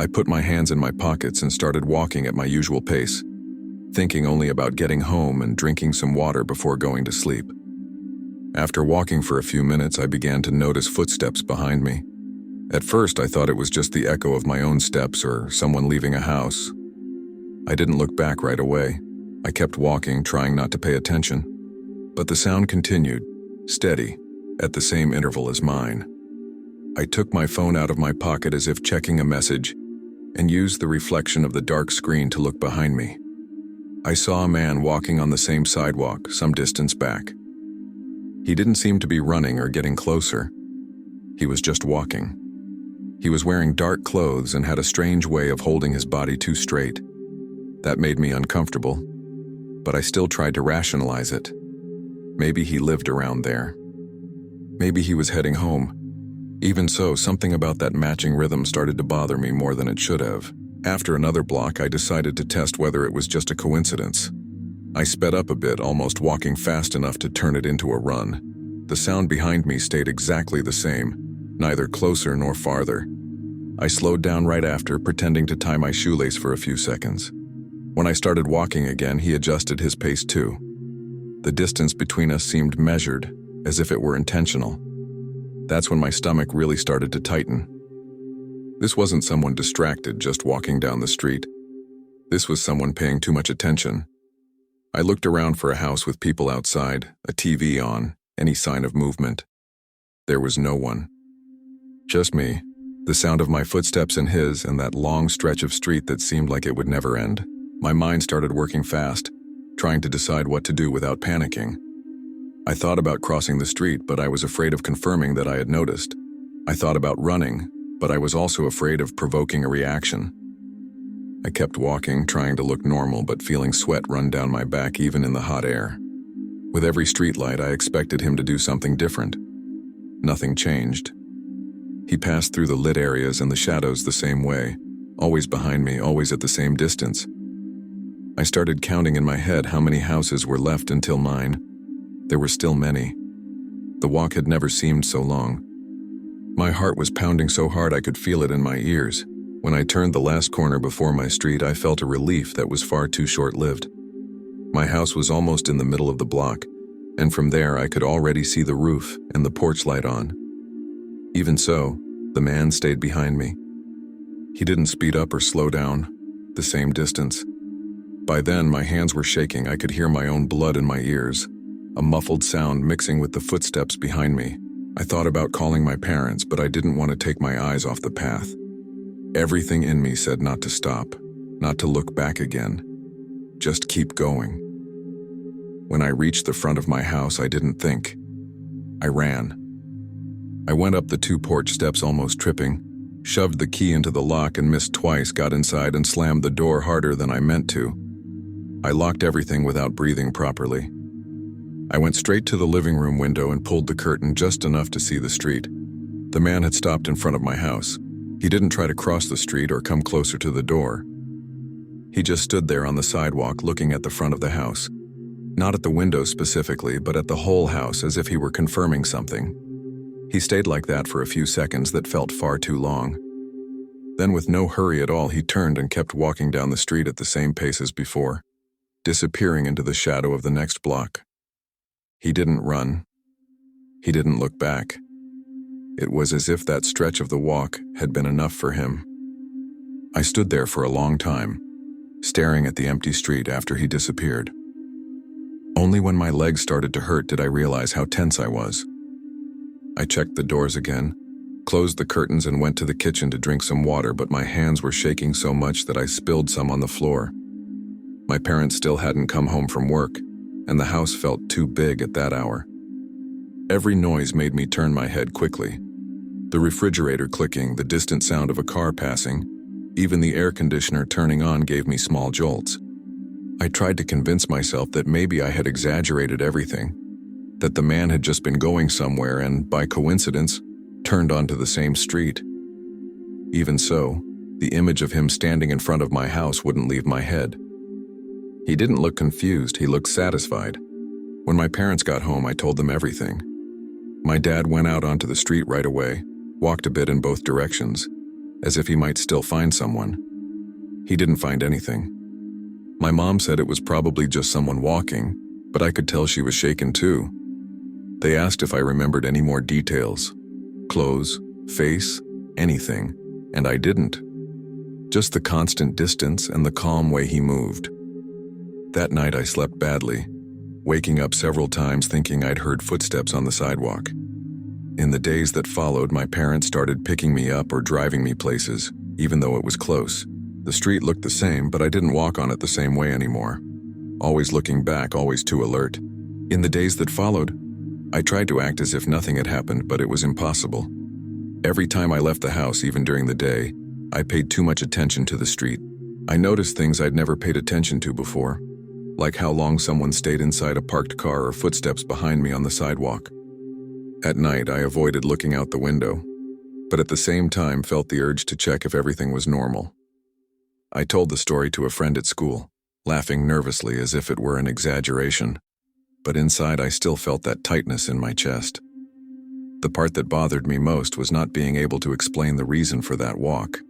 I put my hands in my pockets and started walking at my usual pace. thinking only about getting home and drinking some water before going to sleep. After walking for a few minutes, I began to notice footsteps behind me. At first, I thought it was just the echo of my own steps or someone leaving a house. I didn't look back right away. I kept walking, trying not to pay attention. But the sound continued, steady, at the same interval as mine. I took my phone out of my pocket as if checking a message and used the reflection of the dark screen to look behind me. I saw a man walking on the same sidewalk, some distance back. He didn't seem to be running or getting closer. He was just walking. He was wearing dark clothes and had a strange way of holding his body too straight. That made me uncomfortable, but I still tried to rationalize it. Maybe he lived around there. Maybe he was heading home. Even so, something about that matching rhythm started to bother me more than it should have. After another block, I decided to test whether it was just a coincidence. I sped up a bit, almost walking fast enough to turn it into a run. The sound behind me stayed exactly the same, neither closer nor farther. I slowed down right after, pretending to tie my shoelace for a few seconds. When I started walking again, he adjusted his pace too. The distance between us seemed measured, as if it were intentional. That's when my stomach really started to tighten. This wasn't someone distracted just walking down the street. This was someone paying too much attention. I looked around for a house with people outside, a TV on, any sign of movement. There was no one. Just me, the sound of my footsteps and his, and that long stretch of street that seemed like it would never end. My mind started working fast, trying to decide what to do without panicking. I thought about crossing the street, but I was afraid of confirming that I had noticed. I thought about running, but I was also afraid of provoking a reaction. I kept walking, trying to look normal, but feeling sweat run down my back even in the hot air. With every streetlight, I expected him to do something different. Nothing changed. He passed through the lit areas and the shadows the same way, always behind me, always at the same distance. I started counting in my head how many houses were left until mine. There were still many. The walk had never seemed so long. My heart was pounding so hard I could feel it in my ears. When I turned the last corner before my street, I felt a relief that was far too short-lived. My house was almost in the middle of the block, and from there I could already see the roof and the porch light on. Even so, the man stayed behind me. He didn't speed up or slow down, the same distance. By then, my hands were shaking. I could hear my own blood in my ears, a muffled sound mixing with the footsteps behind me. I thought about calling my parents, but I didn't want to take my eyes off the path. Everything in me said not to stop, not to look back again. Just keep going. When I reached the front of my house, I didn't think. I ran. I went up the 2 porch steps almost tripping, shoved the key into the lock and missed twice, got inside and slammed the door harder than I meant to. I locked everything without breathing properly. I went straight to the living room window and pulled the curtain just enough to see the street. The man had stopped in front of my house. He didn't try to cross the street or come closer to the door. He just stood there on the sidewalk looking at the front of the house. Not at the window specifically, but at the whole house, as if he were confirming something. He stayed like that for a few seconds that felt far too long. Then, with no hurry at all, he turned and kept walking down the street at the same pace as before, disappearing into the shadow of the next block. He didn't run. He didn't look back. It was as if that stretch of the walk had been enough for him. I stood there for a long time, staring at the empty street after he disappeared. Only when my legs started to hurt did I realize how tense I was. I checked the doors again, closed the curtains and went to the kitchen to drink some water, but my hands were shaking so much that I spilled some on the floor. My parents still hadn't come home from work, and the house felt too big at that hour. Every noise made me turn my head quickly. The refrigerator clicking, the distant sound of a car passing, even the air conditioner turning on gave me small jolts. I tried to convince myself that maybe I had exaggerated everything, that the man had just been going somewhere and, by coincidence, turned onto the same street. Even so, the image of him standing in front of my house wouldn't leave my head. He didn't look confused, he looked satisfied. When my parents got home, I told them everything. My dad went out onto the street right away, walked a bit in both directions, as if he might still find someone. He didn't find anything. My mom said it was probably just someone walking, but I could tell she was shaken too. They asked if I remembered any more details. Clothes, face, anything, and I didn't. Just the constant distance and the calm way he moved. That night I slept badly, waking up several times thinking I'd heard footsteps on the sidewalk. In the days that followed, my parents started picking me up or driving me places, even though it was close. The street looked the same, but I didn't walk on it the same way anymore. Always looking back, always too alert. In the days that followed, I tried to act as if nothing had happened, but it was impossible. Every time I left the house, even during the day, I paid too much attention to the street. I noticed things I'd never paid attention to before, like how long someone stayed inside a parked car or footsteps behind me on the sidewalk. At night, I avoided looking out the window, but at the same time felt the urge to check if everything was normal. I told the story to a friend at school, laughing nervously as if it were an exaggeration, but inside I still felt that tightness in my chest. The part that bothered me most was not being able to explain the reason for that walk.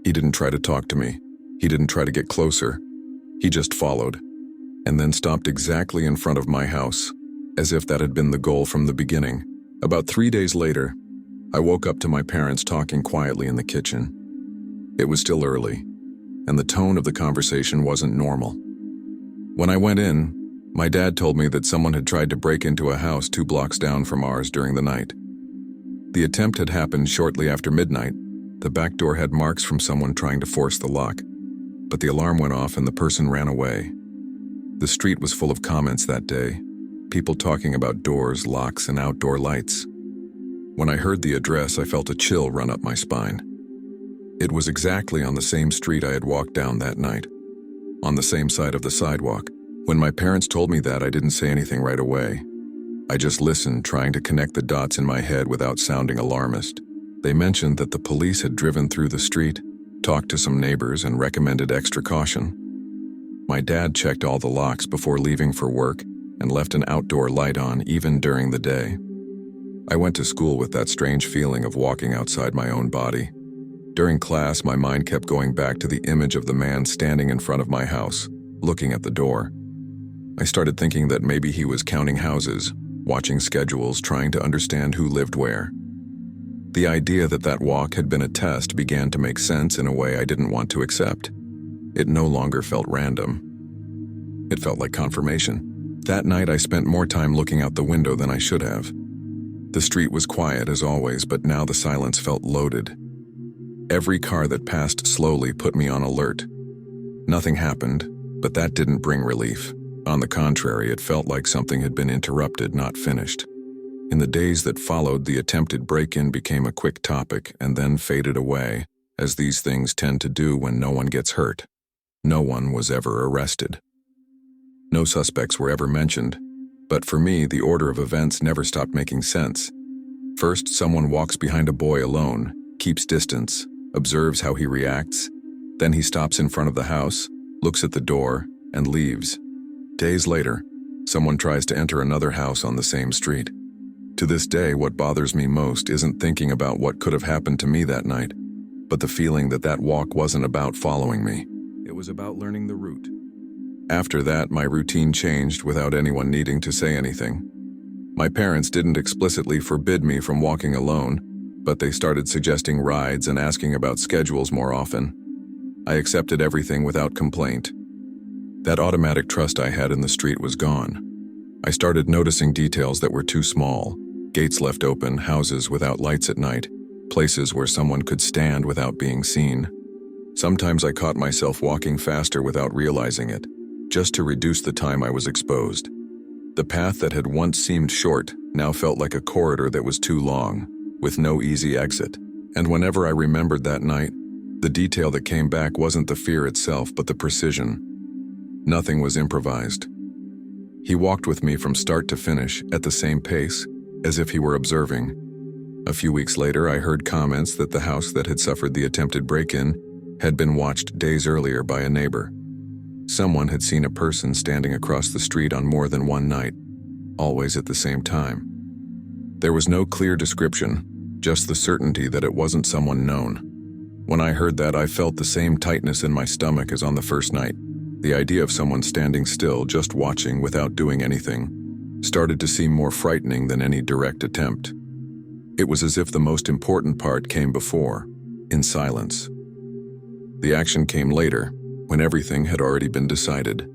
He didn't try to talk to me. He didn't try to get closer. He just followed, and then stopped exactly in front of my house, as if that had been the goal from the beginning. About 3 days later, I woke up to my parents talking quietly in the kitchen. It was still early, and the tone of the conversation wasn't normal. When I went in, my dad told me that someone had tried to break into a house 2 blocks down from ours during the night. The attempt had happened shortly after midnight. The back door had marks from someone trying to force the lock, but the alarm went off and the person ran away. The street was full of comments that day, people talking about doors, locks, and outdoor lights. When I heard the address, I felt a chill run up my spine. It was exactly on the same street I had walked down that night, on the same side of the sidewalk. When my parents told me that, I didn't say anything right away. I just listened, trying to connect the dots in my head without sounding alarmist. They mentioned that the police had driven through the street, talked to some neighbors, and recommended extra caution. My dad checked all the locks before leaving for work and left an outdoor light on even during the day. I went to school with that strange feeling of walking outside my own body. During class, my mind kept going back to the image of the man standing in front of my house, looking at the door. I started thinking that maybe he was counting houses, watching schedules, trying to understand who lived where. The idea that that walk had been a test began to make sense in a way I didn't want to accept. It no longer felt random. It felt like confirmation. That night I spent more time looking out the window than I should have. The street was quiet as always, but now the silence felt loaded. Every car that passed slowly put me on alert. Nothing happened, but that didn't bring relief. On the contrary, it felt like something had been interrupted, not finished. In the days that followed, the attempted break-in became a quick topic and then faded away, as these things tend to do when no one gets hurt. No one was ever arrested. No suspects were ever mentioned, but for me, the order of events never stopped making sense. First, someone walks behind a boy alone, keeps distance, observes how he reacts. Then he stops in front of the house, looks at the door, and leaves. Days later, someone tries to enter another house on the same street. To this day, what bothers me most isn't thinking about what could have happened to me that night, but the feeling that that walk wasn't about following me. It was about learning the route. After that, my routine changed without anyone needing to say anything. My parents didn't explicitly forbid me from walking alone, but they started suggesting rides and asking about schedules more often. I accepted everything without complaint. That automatic trust I had in the street was gone. I started noticing details that were too small: gates left open, houses without lights at night, places where someone could stand without being seen. Sometimes I caught myself walking faster without realizing it, just to reduce the time I was exposed. The path that had once seemed short now felt like a corridor that was too long, with no easy exit. And whenever I remembered that night, the detail that came back wasn't the fear itself, but the precision. Nothing was improvised. He walked with me from start to finish at the same pace, as if he were observing. A few weeks later, I heard comments that the house that had suffered the attempted break-in had been watched days earlier by a neighbor. Someone had seen a person standing across the street on more than one night, always at the same time. There was no clear description, just the certainty that it wasn't someone known. When I heard that, I felt the same tightness in my stomach as on the first night. The idea of someone standing still, just watching without doing anything, started to seem more frightening than any direct attempt. It was as if the most important part came before, in silence. The action came later, when everything had already been decided.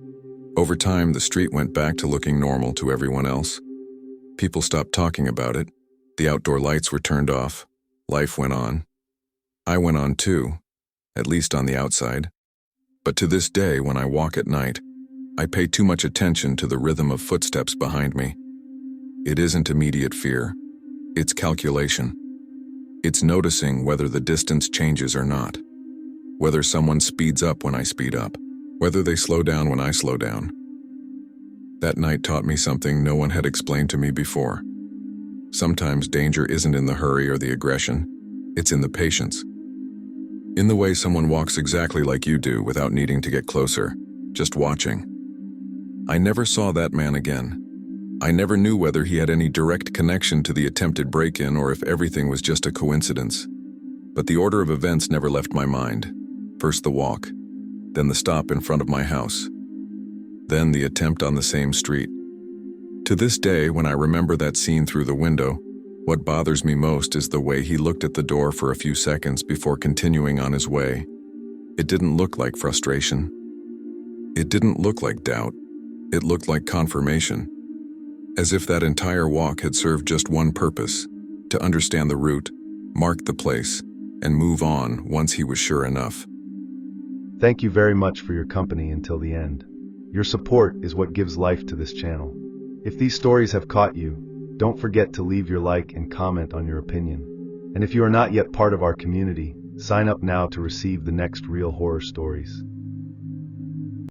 Over time, the street went back to looking normal to everyone else. People stopped talking about it. The outdoor lights were turned off. Life went on. I went on too, at least on the outside. But to this day, when I walk at night, I pay too much attention to the rhythm of footsteps behind me. It isn't immediate fear. It's calculation. It's noticing whether the distance changes or not. Whether someone speeds up when I speed up. Whether they slow down when I slow down. That night taught me something no one had explained to me before. Sometimes danger isn't in the hurry or the aggression. It's in the patience. In the way someone walks exactly like you do without needing to get closer, just watching. I never saw that man again. I never knew whether he had any direct connection to the attempted break-in or if everything was just a coincidence. But the order of events never left my mind. First the walk, then the stop in front of my house, then the attempt on the same street. To this day, when I remember that scene through the window, what bothers me most is the way he looked at the door for a few seconds before continuing on his way. It didn't look like frustration. It didn't look like doubt. It looked like confirmation. As if that entire walk had served just one purpose, to understand the route, mark the place, and move on once he was sure enough. Thank you very much for your company until the end. Your support is what gives life to this channel. If these stories have caught you, don't forget to leave your like and comment on your opinion. And if you are not yet part of our community, sign up now to receive the next real horror stories.